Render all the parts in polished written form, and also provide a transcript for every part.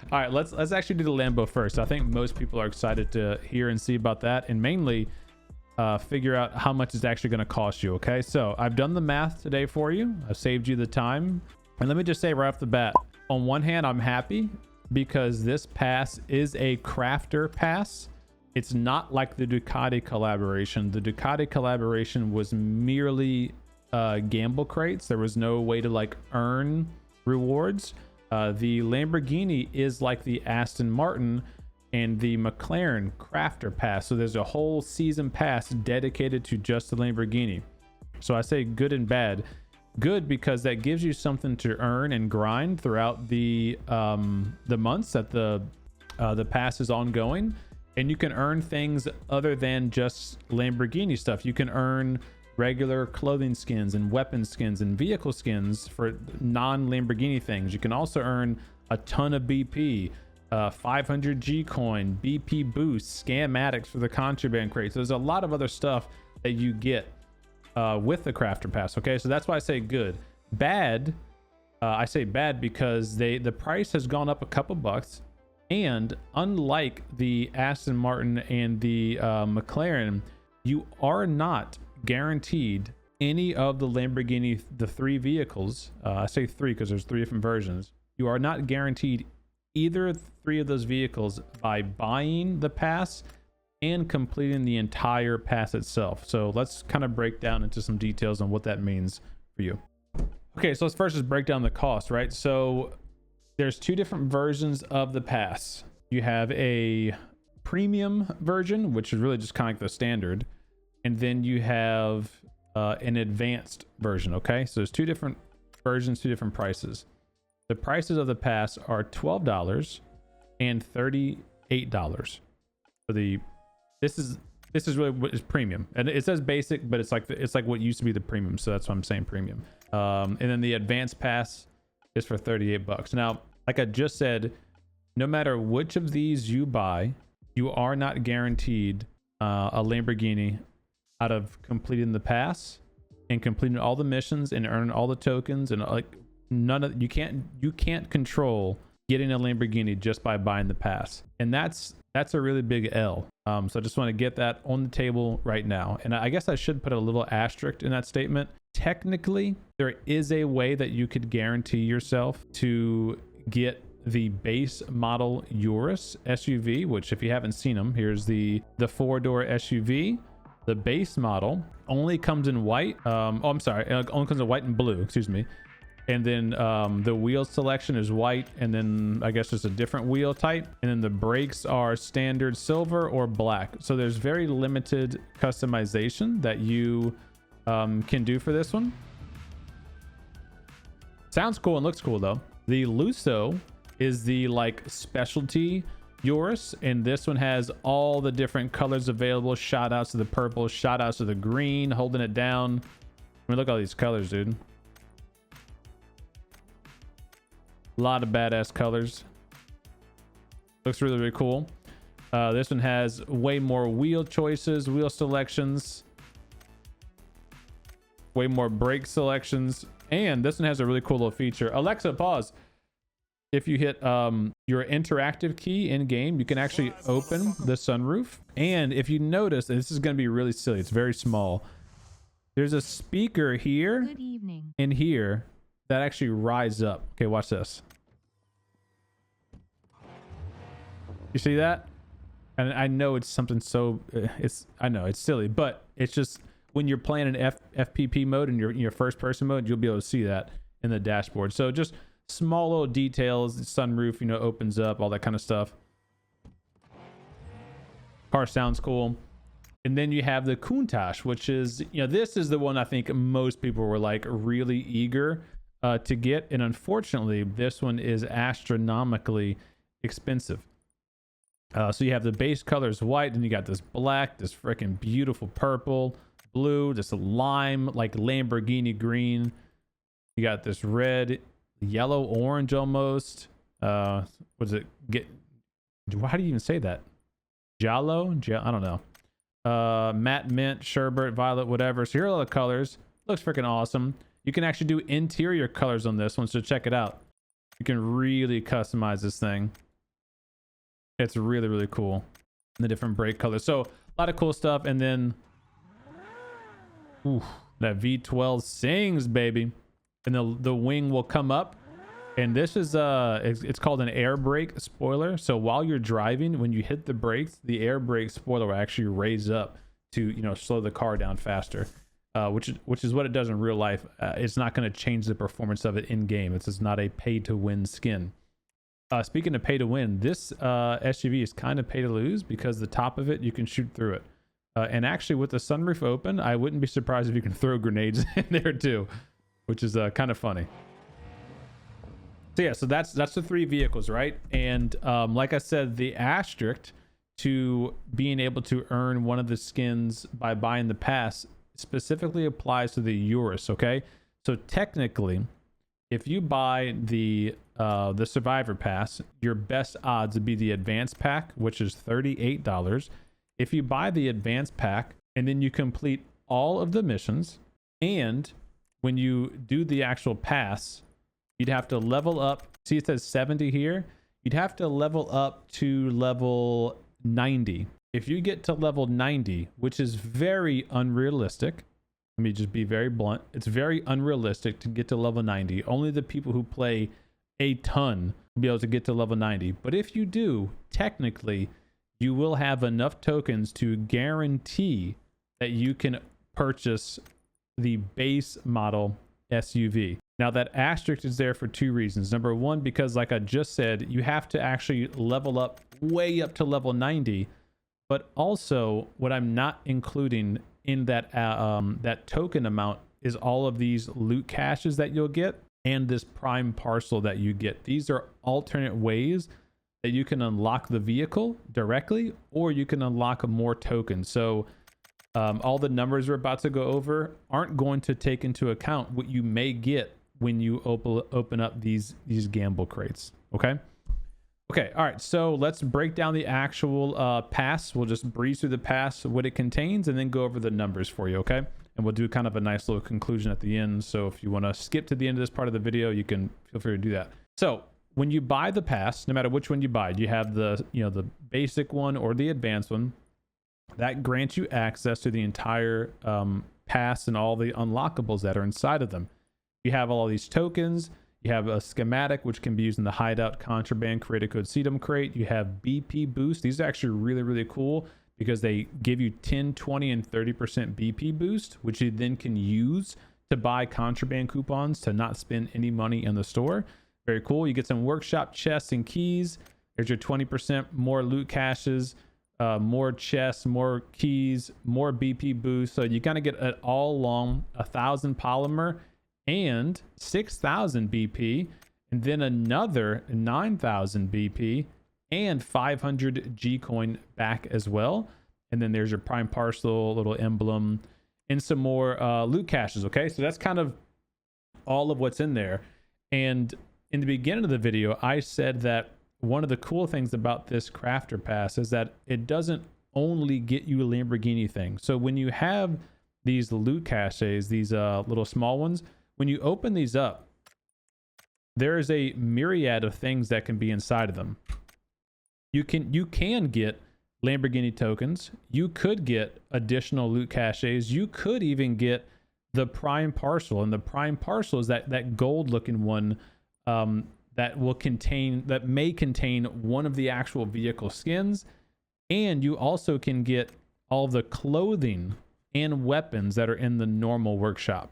All right, let's actually do the Lambo first. I think most people are excited to hear and see about that, and mainly figure out how much it's actually going to cost you. Okay, so I've done the math today for you. I've saved you the time, and let me just say right off the bat, on one hand, I'm happy because this pass is a crafter pass. It's not like the Ducati collaboration. The Ducati collaboration was merely gamble crates. There was no way to like earn rewards. The Lamborghini is like the Aston Martin and the McLaren crafter pass. So there's a whole season pass dedicated to just the Lamborghini. So I say good and bad. Good because that gives you something to earn and grind throughout the months that the pass is ongoing, and you can earn things other than just Lamborghini stuff. You can earn regular clothing skins and weapon skins and vehicle skins for non-Lamborghini things. You can also earn a ton of BP, 500 G coin, BP boost, scam addicts for the contraband crates. There's a lot of other stuff that you get with the crafter pass. Okay, so that's why I say good. Bad, I say bad because the price has gone up a couple bucks, and unlike the Aston Martin and the McLaren, you are not guaranteed any of the Lamborghini, the three vehicles. I say three because there's three different versions. You are not guaranteed either three of those vehicles by buying the pass and completing the entire pass itself. So let's kind of break down into some details on what that means for you. Okay, so let's first just break down the cost, right? So there's two different versions of the pass. You have a premium version, which is really just kind of like the standard, and then you have an advanced version. Okay, so there's two different versions, two different prices. The prices of the pass are $12 and $38 for the this is really what is premium, and it says basic, but it's like what used to be the premium, so that's why I'm saying premium. And then the advanced pass is for $38. Now, like I just said, no matter which of these you buy, you are not guaranteed a Lamborghini out of completing the pass and completing all the missions and earning all the tokens, and like none of you can't control getting a Lamborghini just by buying the pass, and that's a really big L. So I just want to get that on the table right now. And I guess I should put a little asterisk in that statement. Technically, there is a way that you could guarantee yourself to get the base model Urus SUV, which if you haven't seen them, here's the 4-door SUV. The base model only comes in white. I'm sorry, it only comes in white and blue, excuse me. And then the wheel selection is white, and then I guess there's a different wheel type, and then the brakes are standard silver or black. So there's very limited customization that you can do for this one. Sounds cool and looks cool though. The Lusso is the like specialty Urus, and this one has all the different colors available. Shout outs to the purple, shout outs to the green, holding it down. I mean, look at all these colors, dude. A lot of badass colors. Looks really, really cool. This one has way more wheel choices, wheel selections, way more brake selections, and this one has a really cool little feature. Alexa, pause. If you hit your interactive key in game, you can actually open the sunroof. And if you notice, and this is going to be really silly, it's very small. There's a speaker here and here that actually rise up. Okay, watch this. You see that? And I know it's something so I know it's silly, but it's just when you're playing an FPP mode and you're in your first person mode, you'll be able to see that in the dashboard. So just small little details. The sunroof, you know, opens up, all that kind of stuff. Car sounds cool. And then you have the Countach, which is, you know, this is the one I think most people were like really eager to get, and unfortunately this one is astronomically expensive. So you have the base color is white, and you got this black, this freaking beautiful purple, blue, this lime like Lamborghini green. You got this red, yellow, orange almost. What does it get? How do you even say that? Giallo? I don't know. Matte mint, sherbet, violet, whatever. So here are all the colors. Looks freaking awesome. You can actually do interior colors on this one, so check it out. You can really customize this thing. It's really, really cool. And the different brake colors. So a lot of cool stuff. And then, ooh, that V12 sings, baby. And the wing will come up. And this is it's called an air brake spoiler. So while you're driving, when you hit the brakes, the air brake spoiler will actually raise up to, you know, slow the car down faster. Which is what it does in real life. It's not going to change the performance of it in game. It's just not a pay to win skin. Speaking of pay to win, this SUV is kind of pay to lose because the top of it, you can shoot through it. And actually with the sunroof open, I wouldn't be surprised if you can throw grenades in there too, which is kind of funny. So yeah, so that's the 3 vehicles, right? And like I said, the asterisk to being able to earn one of the skins by buying the pass specifically applies to the Urus, okay? So technically, if you buy the Survivor Pass, your best odds would be the Advanced Pack, which is $38. If you buy the Advanced Pack and then you complete all of the missions, and when you do the actual pass, you'd have to level up. See, it says 70 here. You'd have to level up to level 90. If you get to level 90, which is very unrealistic, let me just be very blunt. It's very unrealistic to get to level 90. Only the people who play a ton will be able to get to level 90. But if you do, technically, you will have enough tokens to guarantee that you can purchase the base model SUV. Now that asterisk is there for 2 reasons. Number 1, because like I just said, you have to actually level up way up to level 90. But also what I'm not including in that that token amount is all of these loot caches that you'll get and this prime parcel that you get. These are alternate ways that you can unlock the vehicle directly, or you can unlock more tokens. So all the numbers we're about to go over aren't going to take into account what you may get when you open up these gamble crates. Okay, all right, so let's break down the actual pass. We'll just breeze through the pass, what it contains, and then go over the numbers for you. Okay, and we'll do kind of a nice little conclusion at the end. So if you want to skip to the end of this part of the video, you can feel free to do that. So when you buy the pass, no matter which one you buy, you have the the basic one or the advanced one. That grants you access to the entire pass and all the unlockables that are inside of them. You have all these tokens. You have a schematic, which can be used in the hideout, contraband, creator code, CDome crate. You have BP boost. These are actually really, really cool because they give you 10, 20, and 30% BP boost, which you then can use to buy contraband coupons to not spend any money in the store. Very cool. You get some workshop chests and keys. There's your 20% more loot caches, more chests, more keys, more BP boost. So you kind of get it all along 1,000 polymer and 6,000 BP, and then another 9,000 BP and 500 G coin back as well. And then there's your prime parcel, little emblem, and some more loot caches. Okay, so that's kind of all of what's in there. And in the beginning of the video, I said that one of the cool things about this crafter pass is that it doesn't only get you a Lamborghini thing. So when you have these loot caches, these little small ones, when you open these up, there is a myriad of things that can be inside of them. You can get Lamborghini tokens. You could get additional loot caches. You could even get the prime parcel, and the prime parcel is that gold looking one that may contain one of the actual vehicle skins. And you also can get all the clothing and weapons that are in the normal workshop.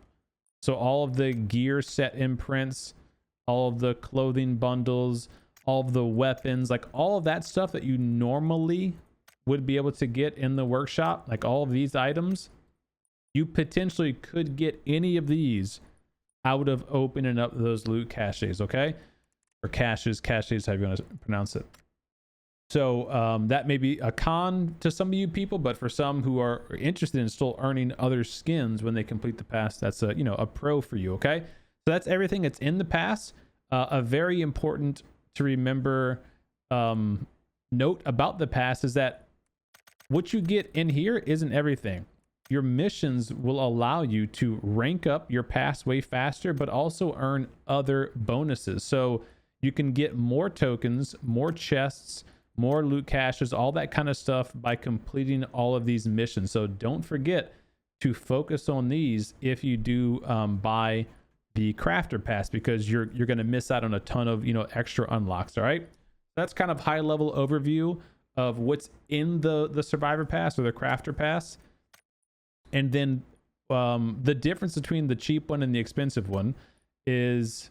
So all of the gear set imprints, all of the clothing bundles, all of the weapons, like all of that stuff that you normally would be able to get in the workshop, like all of these items, you potentially could get any of these out of opening up those loot caches, okay? Or caches, however you want to pronounce it. So that may be a con to some of you people, but for some who are interested in still earning other skins when they complete the pass, that's a pro for you. Okay, so that's everything that's in the pass. A very important to remember note about the pass is that what you get in here isn't everything. Your missions will allow you to rank up your pass way faster, but also earn other bonuses. So you can get more tokens, more chests, more loot caches, all that kind of stuff by completing all of these missions. So don't forget to focus on these if you do buy the crafter pass, because you're going to miss out on a ton of, you know, extra unlocks. All right, that's kind of high level overview of what's in the survivor pass or the crafter pass. And then the difference between the cheap one and the expensive one is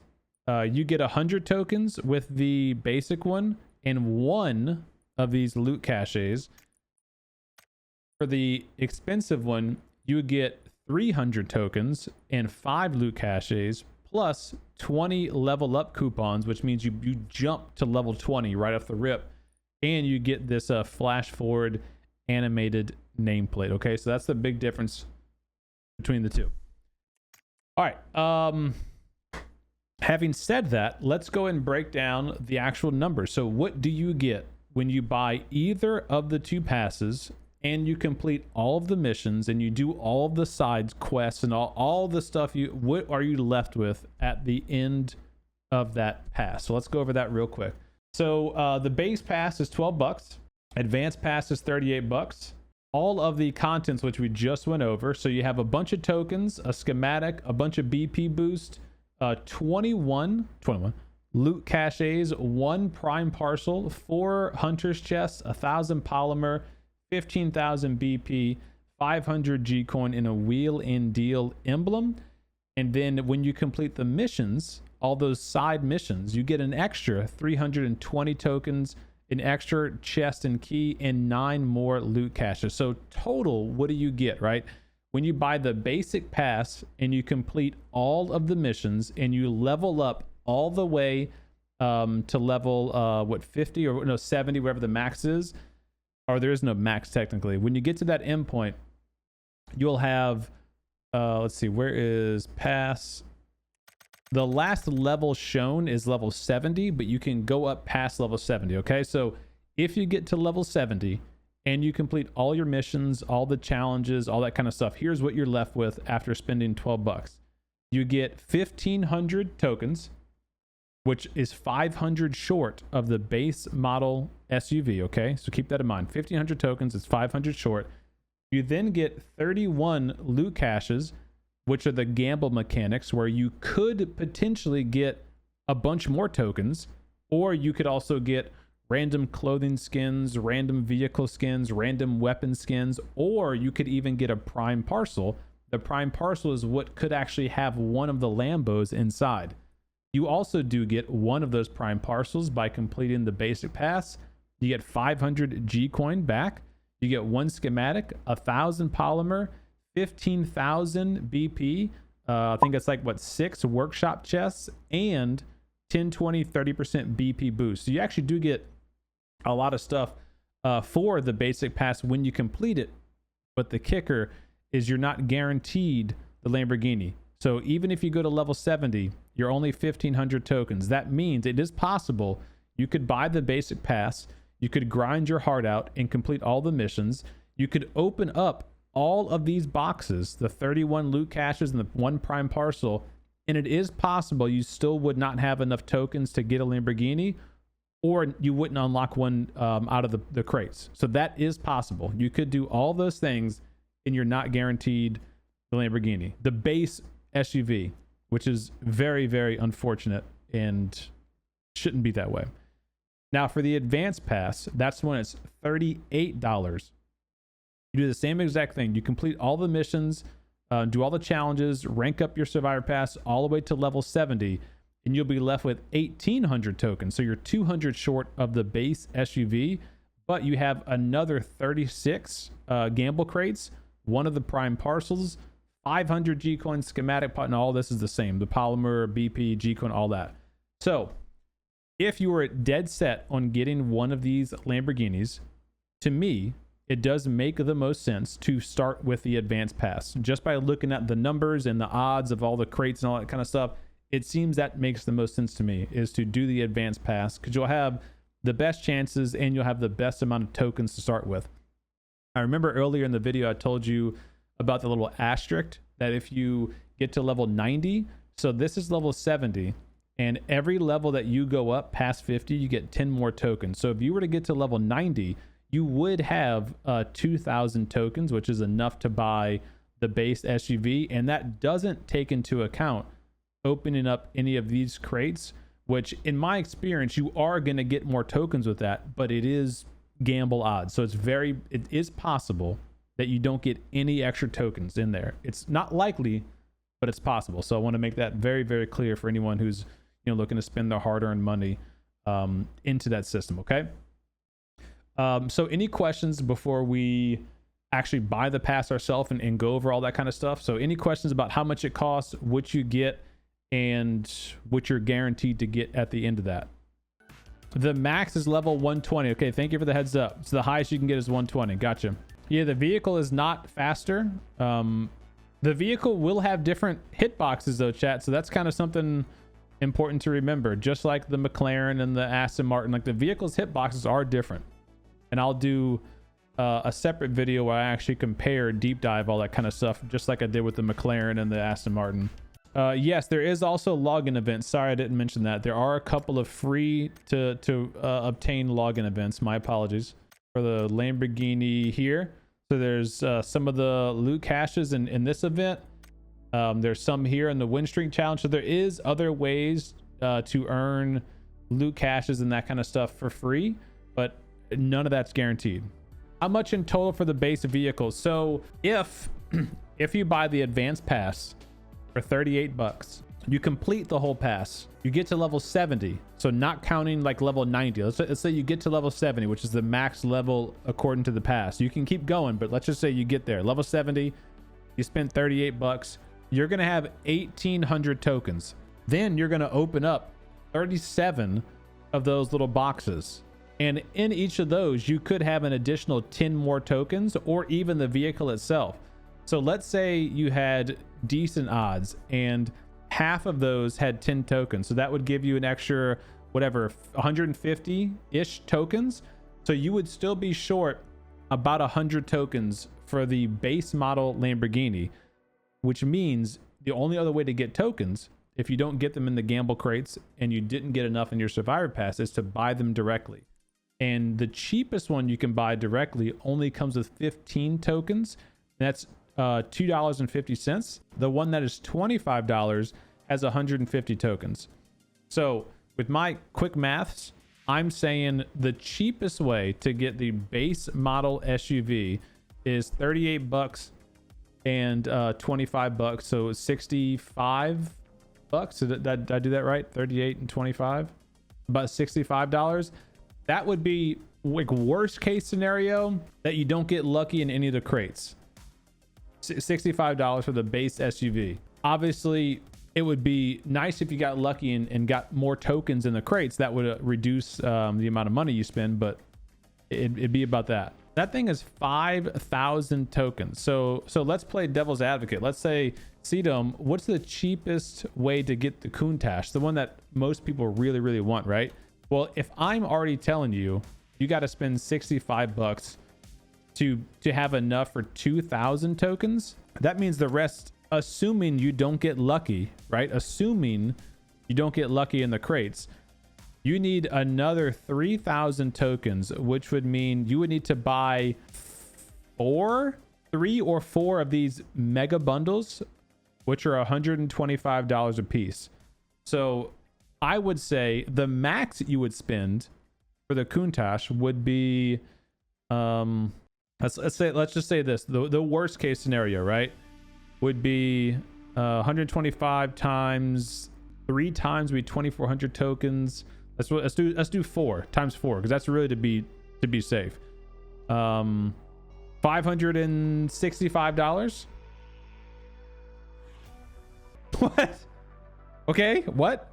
you get 100 tokens with the basic one and one of these loot caches. For the expensive one, you would get 300 tokens and 5 loot caches plus 20 level up coupons, which means you jump to level 20 right off the rip, and you get this flash forward animated nameplate. Okay, so that's the big difference between the two. All right, having said that, let's go and break down the actual numbers. So what do you get when you buy either of the two passes and you complete all of the missions and you do all of the side quests and all the stuff? What are you left with at the end of that pass? So let's go over that real quick. So the base pass is $12, advanced pass is $38. All of the contents which we just went over, so you have a bunch of tokens, a schematic, a bunch of BP boost, 21 loot caches, 1 prime parcel, 4 hunter's chests, 1,000 polymer, 15,000 BP, 500 G coin, and a wheel and deal emblem. And then when you complete the missions, all those side missions, you get an extra 320 tokens, an extra chest and key, and 9 more loot caches. So total, what do you get, right? When you buy the basic pass and you complete all of the missions and you level up all the way to level 50 or no 70, wherever the max is, or there is no max technically. When you get to that endpoint, you'll have let's see, where is pass? The last level shown is level 70, but you can go up past level 70. Okay, so if you get to level 70 and you complete all your missions, all the challenges, all that kind of stuff, here's what you're left with after spending $12. You get 1,500 tokens, which is 500 short of the base model SUV. Okay, so keep that in mind. 1,500 tokens is 500 short. You then get 31 loot caches, which are the gamble mechanics, where you could potentially get a bunch more tokens, or you could also get random clothing skins, random vehicle skins, random weapon skins, or you could even get a prime parcel. The prime parcel is what could actually have one of the Lambos inside. You also do get one of those prime parcels by completing the basic pass. You get 500 G coin back. You get 1 schematic, 1,000 polymer, 15,000 BP. I think it's like 6 workshop chests, and 10, 20, 30% BP boost. So you actually do get a lot of stuff for the basic pass when you complete it. But the kicker is you're not guaranteed the Lamborghini. So even if you go to level 70, you're only 1,500 tokens. That means it is possible you could buy the basic pass, you could grind your heart out and complete all the missions. You could open up all of these boxes, the 31 loot caches and the 1 prime parcel, and it is possible you still would not have enough tokens to get a Lamborghini, or you wouldn't unlock one out of the crates. So that is possible. You could do all those things and you're not guaranteed the Lamborghini, the base SUV, which is very, very unfortunate and shouldn't be that way. Now for the advanced pass, that's when it's $38. You do the same exact thing. You complete all the missions, do all the challenges, rank up your survivor pass all the way to level 70, and you'll be left with 1,800 tokens. So you're 200 short of the base SUV, but you have another 36 gamble crates, one of the prime parcels, 500 G coin schematic pot, and all this is the same. The polymer, BP, G coin, all that. So if you were dead set on getting one of these Lamborghinis, to me, it does make the most sense to start with the advanced pass. Just by looking at the numbers and the odds of all the crates and all that kind of stuff, it seems that makes the most sense to me, is to do the advanced pass, because you'll have the best chances and you'll have the best amount of tokens to start with. I remember earlier in the video, I told you about the little asterisk that if you get to level 90, so this is level 70. And every level that you go up past 50, you get 10 more tokens. So if you were to get to level 90, you would have 2,000 tokens, which is enough to buy the base SUV. And that doesn't take into account opening up any of these crates, which in my experience, you are going to get more tokens with that, but it is gamble odds. So it is possible that you don't get any extra tokens in there. It's not likely, but it's possible. So I want to make that very, very clear for anyone who's looking to spend their hard-earned money into that system. Okay. So any questions before we actually buy the pass ourselves and go over all that kind of stuff? So any questions about how much it costs, what you get, and what you're guaranteed to get at the end of that? The max is level 120. Okay, thank you for the heads up. So the highest you can get is 120. Gotcha. Yeah, the vehicle is not faster. The vehicle will have different hitboxes though, chat. So that's kind of something important to remember. Just like the McLaren and the Aston Martin, like the vehicle's hitboxes are different. And I'll do a separate video where I actually compare, deep dive, all that kind of stuff, just like I did with the McLaren and the Aston Martin. Yes, there is also login events. Sorry, I didn't mention that. There are a couple of free to obtain login events. My apologies. For the Lamborghini here. So there's some of the loot caches in this event. There's some here in the win streak challenge. So there is other ways to earn loot caches and that kind of stuff for free, but none of that's guaranteed. How much in total for the base vehicle? So if you buy the advanced pass for $38, you complete the whole pass, you get to level 70. So not counting like level 90. Let's say you get to level 70, which is the max level according to the pass. You can keep going, but let's just say you get there. Level 70, you spend $38. You're going to have 1,800 tokens. Then you're going to open up 37 of those little boxes. And in each of those, you could have an additional 10 more tokens or even the vehicle itself. So let's say you had decent odds and half of those had 10 tokens. So that would give you an extra, whatever, 150-ish tokens. So you would still be short about 100 tokens for the base model Lamborghini, which means the only other way to get tokens, if you don't get them in the gamble crates and you didn't get enough in your survivor pass, is to buy them directly. And the cheapest one you can buy directly only comes with 15 tokens. That's $2.50. The one that is $25 has 150 tokens. So with my quick maths, I'm saying the cheapest way to get the base model SUV is $38 and $25. So $65. So did I do that right? 38 and 25, about $65. That would be like worst case scenario that you don't get lucky in any of the crates. $65 for the base SUV. Obviously, it would be nice if you got lucky and got more tokens in the crates. That would reduce the amount of money you spend, but it'd be about that. That thing is 5,000 tokens. So let's play devil's advocate. Let's say, CDome, what's the cheapest way to get the Countach? The one that most people really, really want, right? Well, if I'm already telling you, you got to spend $65 to have enough for 2,000 tokens, that means the rest, assuming you don't get lucky, right? Assuming you don't get lucky in the crates, you need another 3,000 tokens, which would mean you would need to buy 3 or 4 of these mega bundles, which are $125 a piece. So I would say the max you would spend for the Countach would be, let's just say this, the worst case scenario, right, would be 125 times 3 times would be 2,400 tokens. Let's do 4 times 4, because that's really to be safe. $565. What? Okay, what?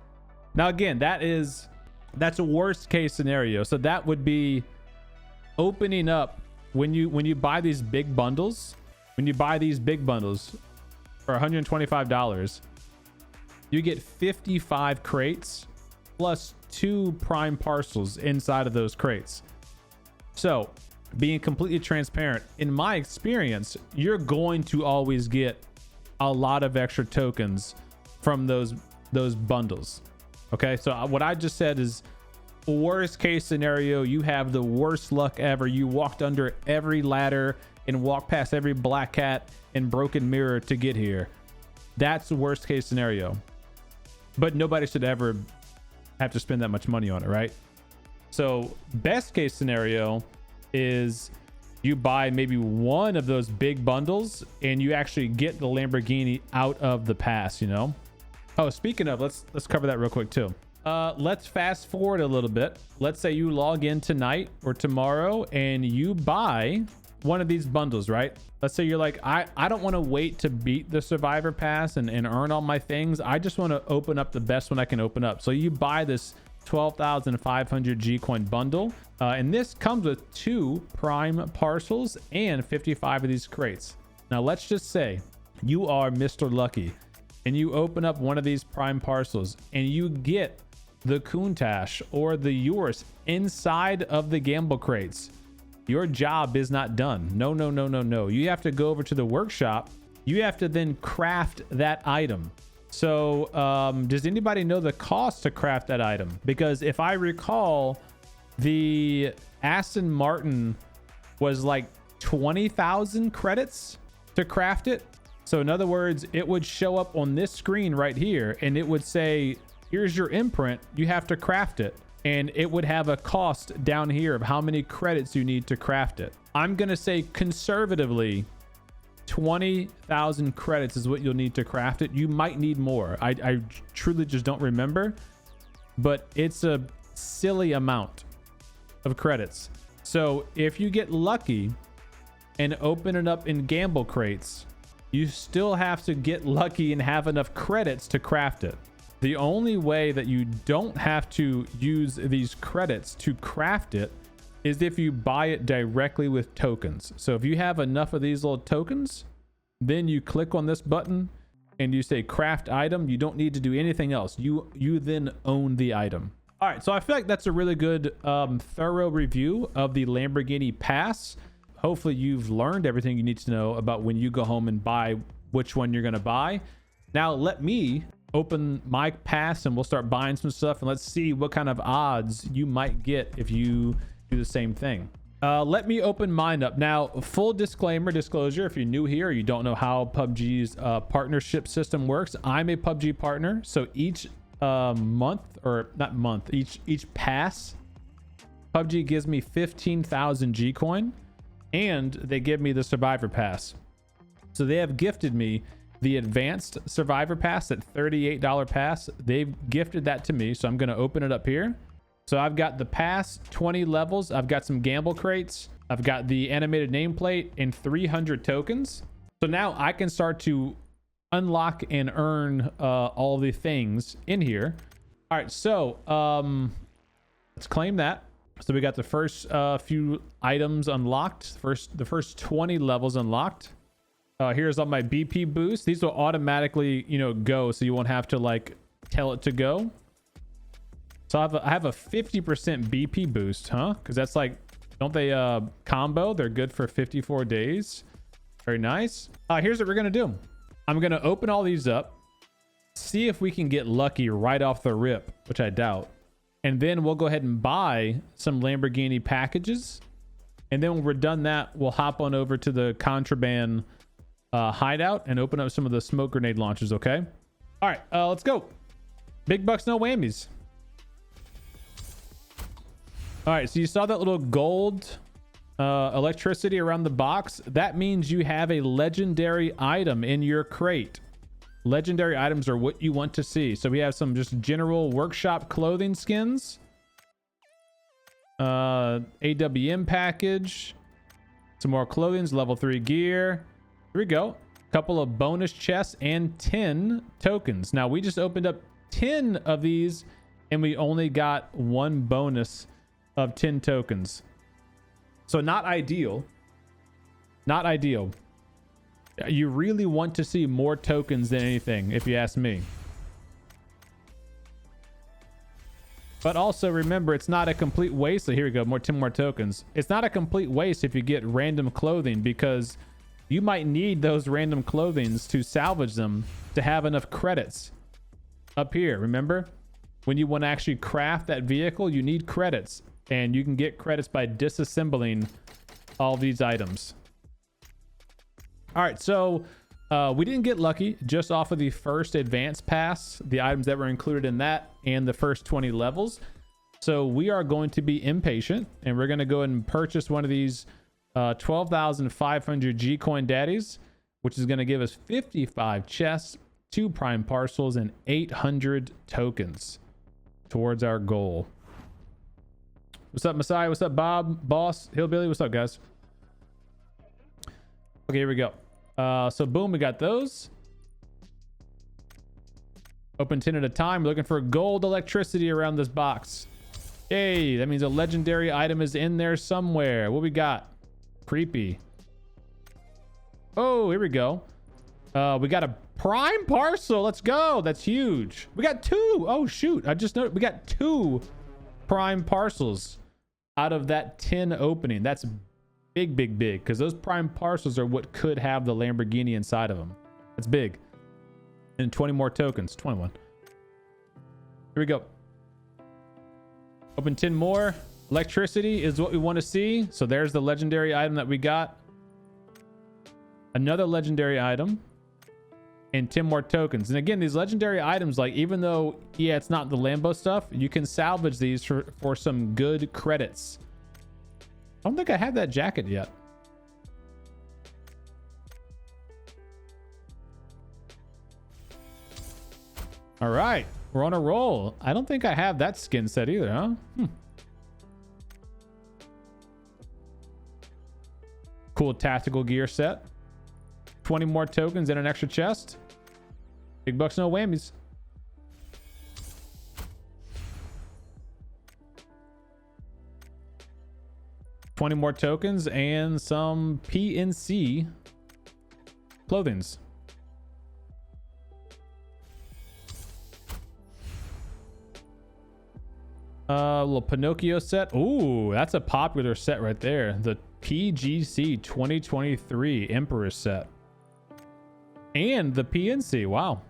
Now again, that's a worst case scenario. So that would be opening up when you buy these big bundles. When you buy these big bundles for $125, you get 55 crates plus 2 prime parcels inside of those crates. So being completely transparent, in my experience, you're going to always get a lot of extra tokens from those bundles. Okay, so what I just said is worst case scenario. You have the worst luck ever. You walked under every ladder and walked past every black cat and broken mirror to get here. That's the worst case scenario. But nobody should ever have to spend that much money on it, right? So best case scenario is you buy maybe one of those big bundles and you actually get the Lamborghini out of the pass, you know? Oh, speaking of, let's cover that real quick too. Let's fast forward a little bit. Let's say you log in tonight or tomorrow and you buy one of these bundles, right? Let's say you're like, I don't want to wait to beat the survivor pass and earn all my things. I just want to open up the best one I can open up. So you buy this 12,500 G coin bundle. And this comes with 2 prime parcels and 55 of these crates. Now let's just say you are Mr. Lucky and you open up one of these prime parcels and you get the Countach or the Urus inside of the gamble crates. Your job is not done. No, no, no, no, no. You have to go over to the workshop. You have to then craft that item. So does anybody know the cost to craft that item? Because if I recall, the Aston Martin was like 20,000 credits to craft it. So in other words, it would show up on this screen right here and it would say, here's your imprint. You have to craft it. And it would have a cost down here of how many credits you need to craft it. I'm going to say conservatively 20,000 credits is what you'll need to craft it. You might need more. I truly just don't remember, but it's a silly amount of credits. So if you get lucky and open it up in gamble crates, you still have to get lucky and have enough credits to craft it. The only way that you don't have to use these credits to craft it is if you buy it directly with tokens. So if you have enough of these little tokens, then you click on this button and you say craft item. You don't need to do anything else. You then own the item. All right, so I feel like that's a really good thorough review of the Lamborghini Pass. Hopefully you've learned everything you need to know about when you go home and buy which one you're gonna buy. Now let me open my pass and we'll start buying some stuff and let's see what kind of odds you might get if you do the same thing. Let me open mine up. Now, full disclosure, if you're new here or you don't know how PUBG's partnership system works, I'm a PUBG partner. So each each pass, PUBG gives me 15,000 G coin and they give me the survivor pass. So they have gifted me the advanced survivor pass, that $38 pass. They've gifted that to me. So I'm going to open it up here. So I've got the pass, 20 levels. I've got some gamble crates. I've got the animated nameplate and 300 tokens. So now I can start to unlock and earn all the things in here. All right. So let's claim that. So we got the first few items unlocked. The first 20 levels unlocked. Here's all my BP boosts. These will automatically, go, so you won't have to like tell it to go. So I have a 50% BP boost, huh? Because that's like, don't they combo? They're good for 54 days. Very nice. Here's what we're gonna do. I'm gonna open all these up, see if we can get lucky right off the rip, which I doubt. And then we'll go ahead and buy some Lamborghini packages. And then when we're done that, we'll hop on over to the contraband hideout and open up some of the smoke grenade launchers. Okay. All right, let's go. Big bucks, no whammies. All right, so you saw that little gold electricity around the box. That means you have a legendary item in your crate. Legendary items are what you want to see. So we have some just general workshop clothing skins, AWM package, some more clothings, level 3 gear. Here we go. A couple of bonus chests and 10 tokens. Now we just opened up 10 of these and we only got one bonus of 10 tokens. So not ideal. Not ideal. You really want to see more tokens than anything, if you ask me. But also remember, it's not a complete waste. So here we go, 10 more tokens. It's not a complete waste if you get random clothing, because you might need those random clothings to salvage them to have enough credits up here. Remember, when you want to actually craft that vehicle, you need credits, and you can get credits by disassembling all these items. All right, so we didn't get lucky just off of the first advanced pass, the items that were included in that, and the first 20 levels. So we are going to be impatient, and we're going to go ahead and purchase one of these 12,500 G coin daddies, which is going to give us 55 chests, 2 prime parcels, and 800 tokens towards our goal. What's up, Messiah? What's up, Bob? Boss? Hillbilly? What's up, guys? Okay, here we go. So boom, we got those. Open 10 at a time. We're looking for gold electricity around this box. Hey, that means a legendary item is in there somewhere. What we got? Creepy. Oh, here we go. We got a prime parcel. Let's go. That's huge. We got 2. Oh, shoot. I just noticed we got 2 prime parcels out of that 10 opening. That's big, big, big, because those prime parcels are what could have the Lamborghini inside of them. That's big. And 20 more tokens. 21. Here we go. Open 10 more. Electricity is what we want to see. So there's the legendary item that we got. Another legendary item. And 10 more tokens. And again, these legendary items, like, even though, yeah, it's not the Lambo stuff, you can salvage these for some good credits. I don't think I have that jacket yet. All right, we're on a roll. I don't think I have that skin set either, huh? Cool tactical gear set. 20 more tokens and an extra chest. Big bucks, no whammies. $20 more tokens and some PNC clothings. Little Pinocchio set. Ooh, that's a popular set right there. The PGC 2023 Emperor set. And the PNC. Wow.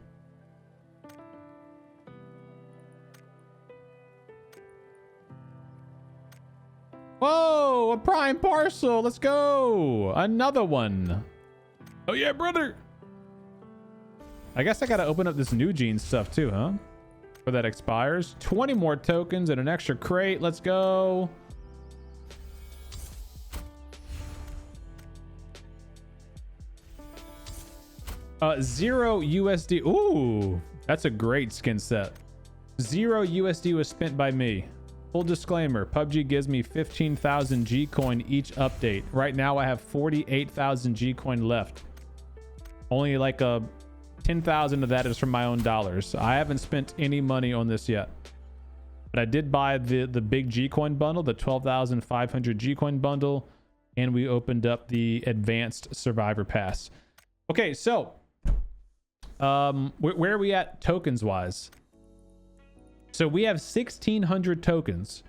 Whoa, a prime parcel. Let's go. Another one. Oh yeah, brother. I guess I gotta open up this new jeans stuff too, huh? Before that expires. 20 more tokens and an extra crate. Let's go. Zero USD. Ooh, that's a great skin set. 0 USD was spent by me. Full disclaimer, PUBG gives me 15,000 G coin each update. Right now I have 48,000 G coin left. Only like 10,000 of that is from my own dollars. I haven't spent any money on this yet. But I did buy the big G coin bundle, the 12,500 G coin bundle, and we opened up the advanced survivor pass. Okay, so where are we at tokens wise? So we have 1,600 tokens.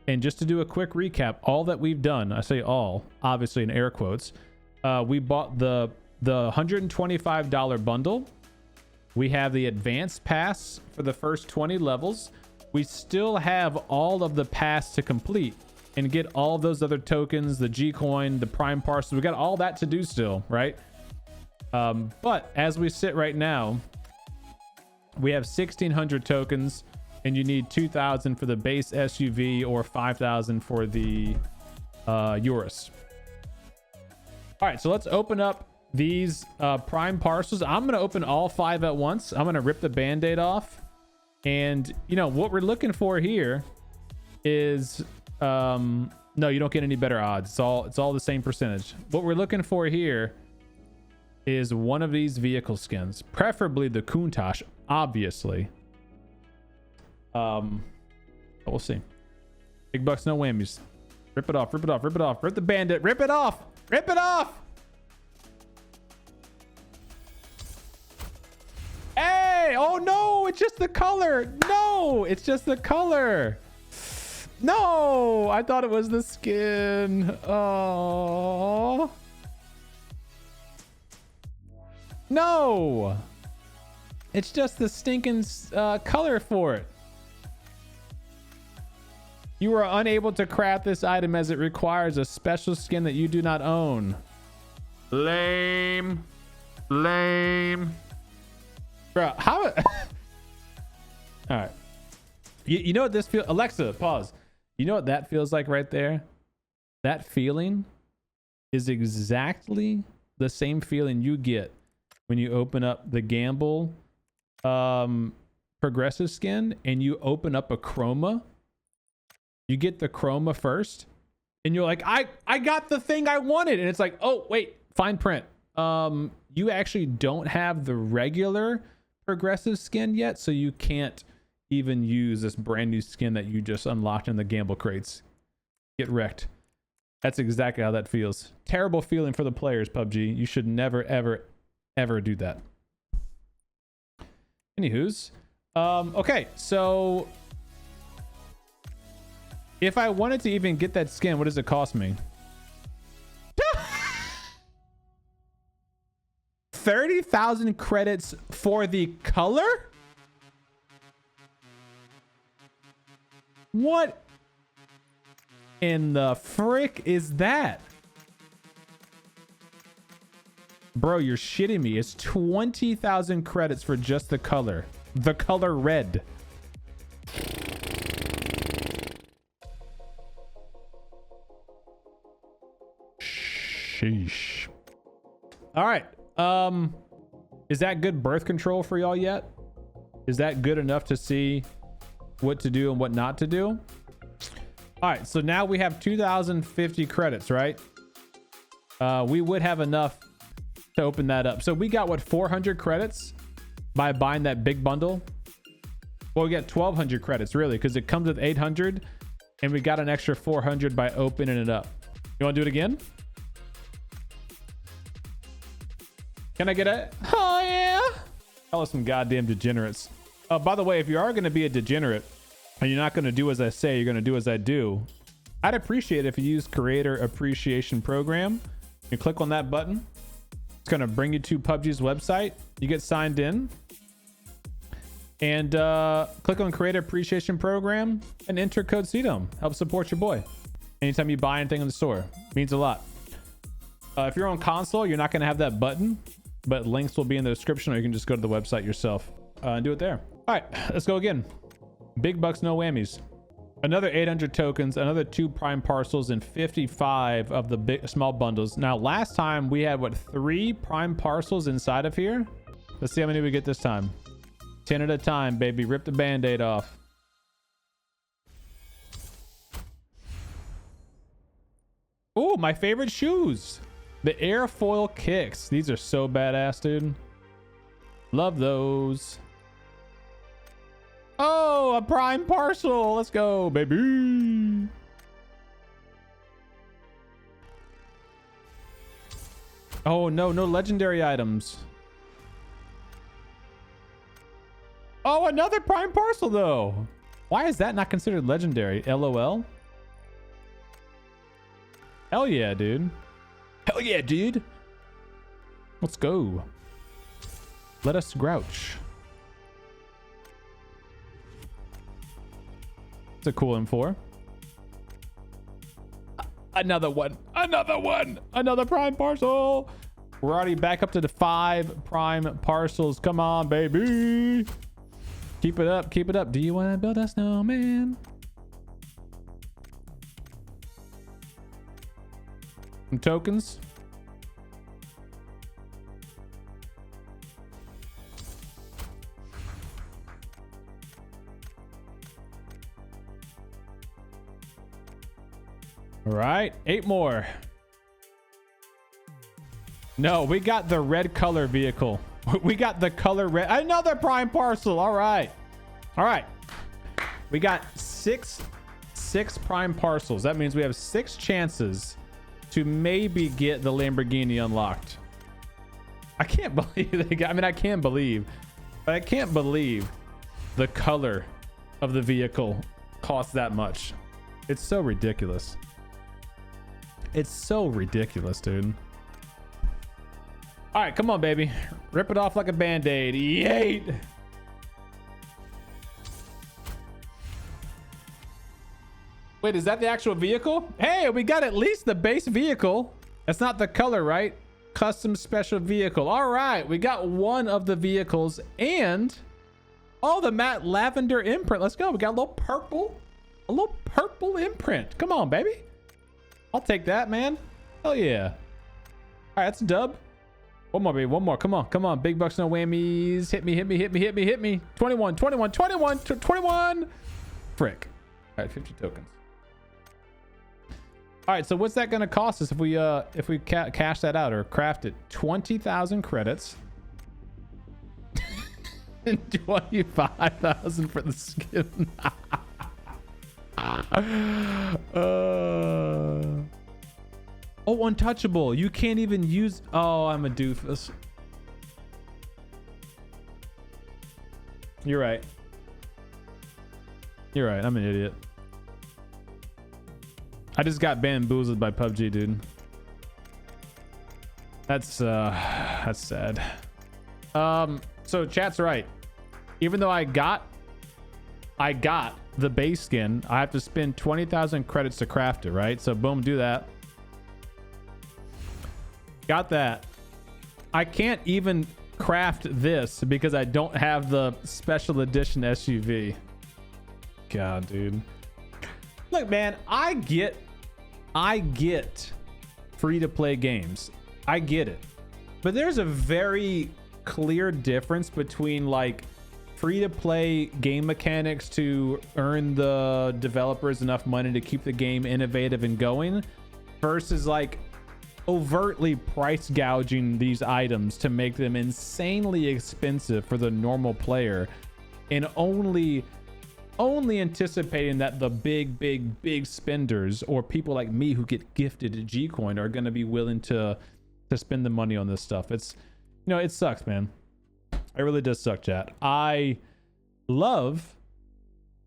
And just to do a quick recap, all that we've done, I say all, obviously in air quotes, we bought the $125 bundle. We have the advanced pass for the first 20 levels. We still have all of the pass to complete and get all of those other tokens, the G coin, the prime parcels. We got all that to do still, right? But as we sit right now, we have 1,600 tokens. And you need 2,000 for the base SUV or 5,000 for the Urus. All right, so let's open up these prime parcels. I'm going to open all 5 at once. I'm going to rip the band-aid off. And, you know, what we're looking for here is... no, you don't get any better odds. It's all the same percentage. What we're looking for here is one of these vehicle skins. Preferably the Countach, obviously. We'll see. Big bucks, no whammies. Rip it off, rip it off, rip it off. Rip the bandit, rip it off, rip it off. Hey, oh no, it's just the color. No, it's just the color. No, I thought it was the skin. Oh. No. It's just the stinking color for it. You are unable to craft this item as it requires a special skin that you do not own. Lame. Lame. Bro, how... All right. You know what this feels... Alexa, pause. You know what that feels like right there? That feeling is exactly the same feeling you get when you open up the Gamble progressive skin and you open up a chroma. You get the chroma first and you're like, I got the thing I wanted. And it's like, oh, wait, fine print. You actually don't have the regular progressive skin yet, so you can't even use this brand new skin that you just unlocked in the Gamble crates. Get wrecked. That's exactly how that feels. Terrible feeling for the players, PUBG. You should never, ever, ever do that. Anywho's. Okay, so if I wanted to even get that skin, what does it cost me? 30,000 credits for the color? What in the frick is that? Bro, you're shitting me. It's 20,000 credits for just the color. The color red. Sheesh. All right. Is that good birth control for y'all yet? Is that good enough to see what to do and what not to do? All right, so now we have 2,050 credits, right? We would have enough to open that up. So we got what, 400 credits by buying that big bundle? Well, we got 1,200 credits really, because it comes with 800 and we got an extra 400 by opening it up. You want to do it again? Can I get a... Oh, yeah. Y'all are some goddamn degenerates. By the way, if you are going to be a degenerate and you're not going to do as I say, you're going to do as I do, I'd appreciate it if you use Creator Appreciation Program. You click on that button. It's going to bring you to PUBG's website. You get signed in. And click on Creator Appreciation Program and enter code CDome. Help support your boy. Anytime you buy anything in the store. Means a lot. If you're on console, you're not going to have that button, but links will be in the description, or you can just go to the website yourself and do it there. All right, let's go again. Big bucks, no whammies. Another 800 tokens, another 2 prime parcels, and 55 of the big small bundles. Now, last time we had what, 3 prime parcels inside of here? Let's see how many we get this time. 10 at a time, baby. Rip the band-aid off. Oh, my favorite shoes. The airfoil kicks. These are so badass, dude. Love those. Oh, a prime parcel. Let's go, baby. Oh, no legendary items. Oh, another prime parcel, though. Why is that not considered legendary? LOL? Hell yeah, dude. Hell yeah, dude. Let's go. Let us grouch. It's a cool M4. Another one. Another one. Another prime parcel. We're already back up to the 5 prime parcels. Come on, baby. Keep it up. Keep it up. Do you want to build a snowman? Some tokens. All right, 8 more. No, we got the red color vehicle. We got the color red. Another prime parcel. All right. All right. We got six prime parcels. That means we have 6 chances to maybe get the Lamborghini unlocked. I can't believe they got, I mean, I can believe, but I can't believe the color of the vehicle costs that much. It's so ridiculous. It's so ridiculous, dude. All right, come on, baby. Rip it off like a band-aid. Yeet. Wait, is that the actual vehicle? Hey, we got at least the base vehicle. That's not the color, right? Custom special vehicle. All right, we got one of the vehicles and oh, the matte lavender imprint. Let's go. We got a little purple imprint. Come on, baby. I'll take that, man. Hell yeah. All right, that's a dub. One more, baby. One more. Come on. Come on. Big bucks, no whammies. Hit me, hit me, hit me, hit me, hit me. 21, 21, 21, 21. Frick. All right, 50 tokens. All right, so what's that going to cost us if we cash that out or craft it? 20,000 credits. And 25,000 for the skin. Oh, untouchable. You can't even use. Oh, I'm a doofus. You're right. You're right. I'm an idiot. I just got bamboozled by PUBG, dude. That's sad. So chat's right. Even though I got the base skin, I have to spend 20,000 credits to craft it, right? So boom, do that. Got that. I can't even craft this because I don't have the special edition SUV. God, dude. Look, man, I get free to play games. I get it. But there's a very clear difference between like free to play game mechanics to earn the developers enough money to keep the game innovative and going versus like overtly price gouging these items to make them insanely expensive for the normal player and only anticipating that the big spenders or people like me who get gifted G-Coin are going to be willing to spend the money on this stuff. It's, you know, it sucks, man. It really does suck, chat. I love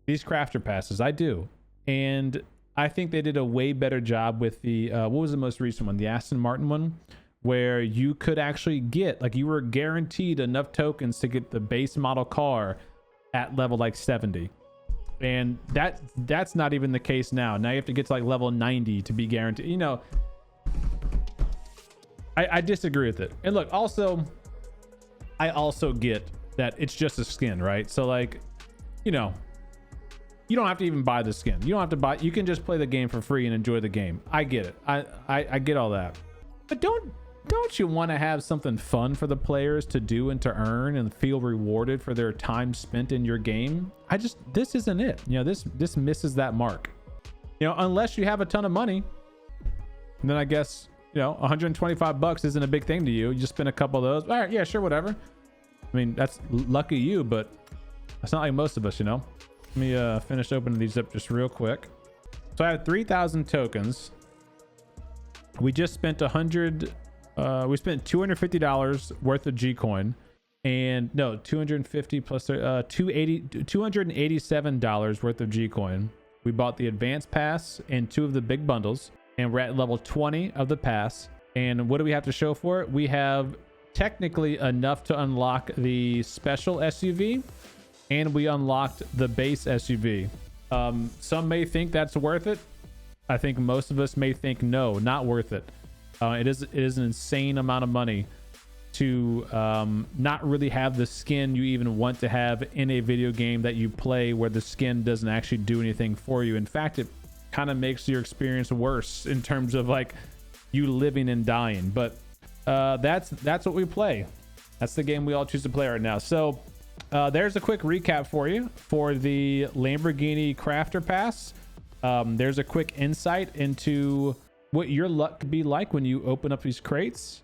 these crafter passes. I do. And I think they did a way better job with the, what was the most recent one? The Aston Martin one, where you could actually get, like you were guaranteed enough tokens to get the base model car at level like 70. And that's not even the case now. Now you have to get to like level 90 to be guaranteed. You know, I disagree with it. And look, also, I also get that it's just a skin, right? So like, you know, you don't have to even buy the skin. You don't have to buy, you can just play the game for free and enjoy the game. I get it. I get all that. But don't you want to have something fun for the players to do and to earn and feel rewarded for their time spent in your game? This isn't it. You know, this misses that mark. You know, unless you have a ton of money, then I guess, you know, 125 bucks isn't a big thing to you. You just spend a couple of those. All right, yeah, sure, whatever. I mean, that's lucky you, but that's not like most of us, you know. Let me finish opening these up just real quick. So I have 3,000 tokens. We just spent we spent $250 worth of G-Coin, and no, 250 plus $287 worth of G-Coin. We bought the advanced pass and 2 of the big bundles, and we're at level 20 of the pass. And what do we have to show for it? We have technically enough to unlock the special SUV, and we unlocked the base SUV. Some may think that's worth it. I think most of us may think no, not worth it. It is an insane amount of money to not really have the skin you even want to have in a video game that you play, where the skin doesn't actually do anything for you. In fact, it kind of makes your experience worse in terms of like you living and dying. But that's what we play. That's the game we all choose to play right now. So there's a quick recap for you for the Lamborghini Crafter Pass. There's a quick insight into what your luck could be like when you open up these crates.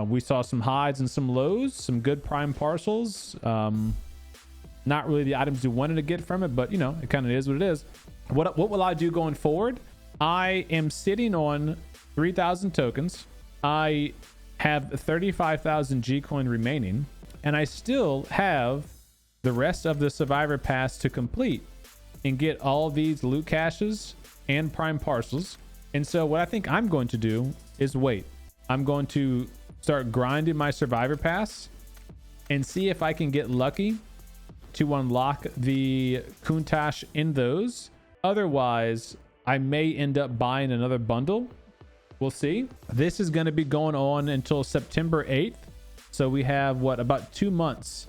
We saw some highs and some lows, some good prime parcels. Not really the items you wanted to get from it, but you know, it kind of is what it is. What will I do going forward? I am sitting on 3,000 tokens. I have 35,000 G-Coin remaining, and I still have the rest of the Survivor Pass to complete and get all these loot caches and prime parcels. And so what I think I'm going to do is wait. I'm going to start grinding my Survivor Pass and see if I can get lucky to unlock the Countach in those. Otherwise, I may end up buying another bundle. We'll see. This is going to be going on until September 8th. So we have what, about 2 months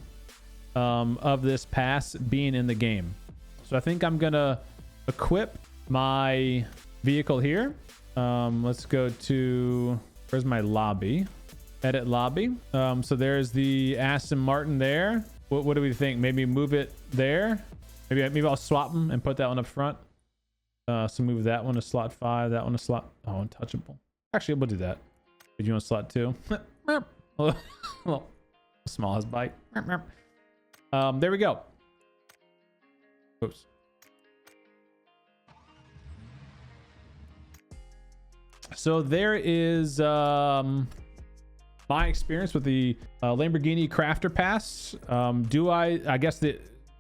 of this pass being in the game. So I think I'm going to equip my vehicle here. Let's go to, where's my lobby? Edit lobby. So there's the Aston Martin there. What do we think? Maybe move it there. Maybe I'll swap them and put that one up front. So move that one to slot 5, that one to slot, oh, untouchable. Actually, we'll do that. Did you want slot 2? Smallest bite. There we go. Oops. So there is my experience with the Lamborghini Crafter Pass. I guess the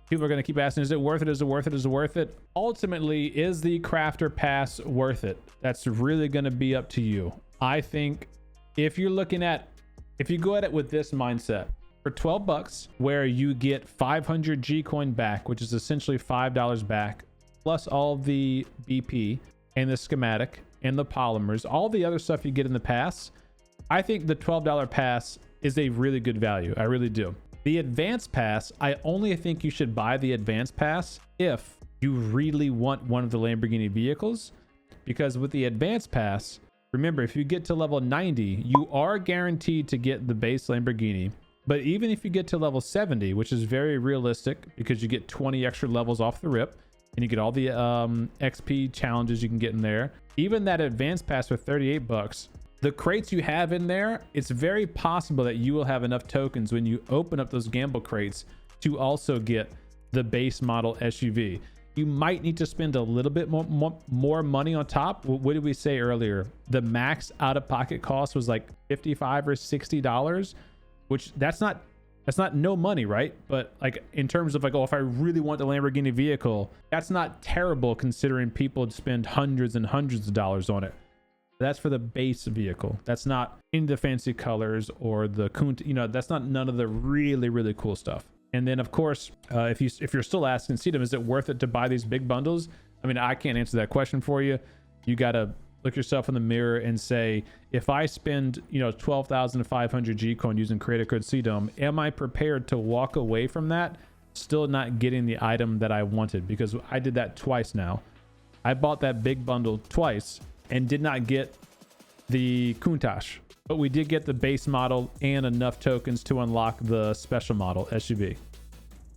people are going to keep asking, is it worth it? Is it worth it? Is it worth it? Ultimately, is the Crafter Pass worth it? That's really going to be up to you. I think if you're looking at, if you go at it with this mindset, for 12 bucks, where you get 500 G coin back, which is essentially $5 back, plus all the BP and the schematic and the polymers, all the other stuff you get in the pass, I think the $12 pass is a really good value. I really do. The advanced pass, I only think you should buy the advanced pass if you really want one of the Lamborghini vehicles, because with the advanced pass, remember, if you get to level 90, you are guaranteed to get the base Lamborghini. But even if you get to level 70, which is very realistic because you get 20 extra levels off the rip and you get all the XP challenges you can get in there, even that advanced pass for 38 bucks, the crates you have in there, it's very possible that you will have enough tokens when you open up those gamble crates to also get the base model SUV. You might need to spend a little bit more money on top. What did we say earlier? The max out-of-pocket cost was like $55 or $60, which that's not no money, right? But like in terms of like, oh, if I really want the Lamborghini vehicle, that's not terrible considering people spend hundreds and hundreds of dollars on it. That's for the base vehicle. That's not in the fancy colors or the Countach, you know, that's not none of the really, really cool stuff. And then of course, if you're still asking CDome, is it worth it to buy these big bundles? I mean, I can't answer that question for you. You got to look yourself in the mirror and say, if I spend, you know, 12,500 G coin using creator code CDome, am I prepared to walk away from that, still not getting the item that I wanted? Because I did that twice now. I bought that big bundle twice and did not get the Countach, but we did get the base model and enough tokens to unlock the special model SUV.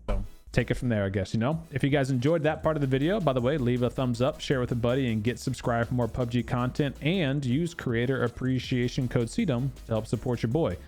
So take it from there, I guess. You know, if you guys enjoyed that part of the video, by the way, leave a thumbs up, share with a buddy, and get subscribed for more PUBG content, and use creator appreciation code CDome to help support your boy.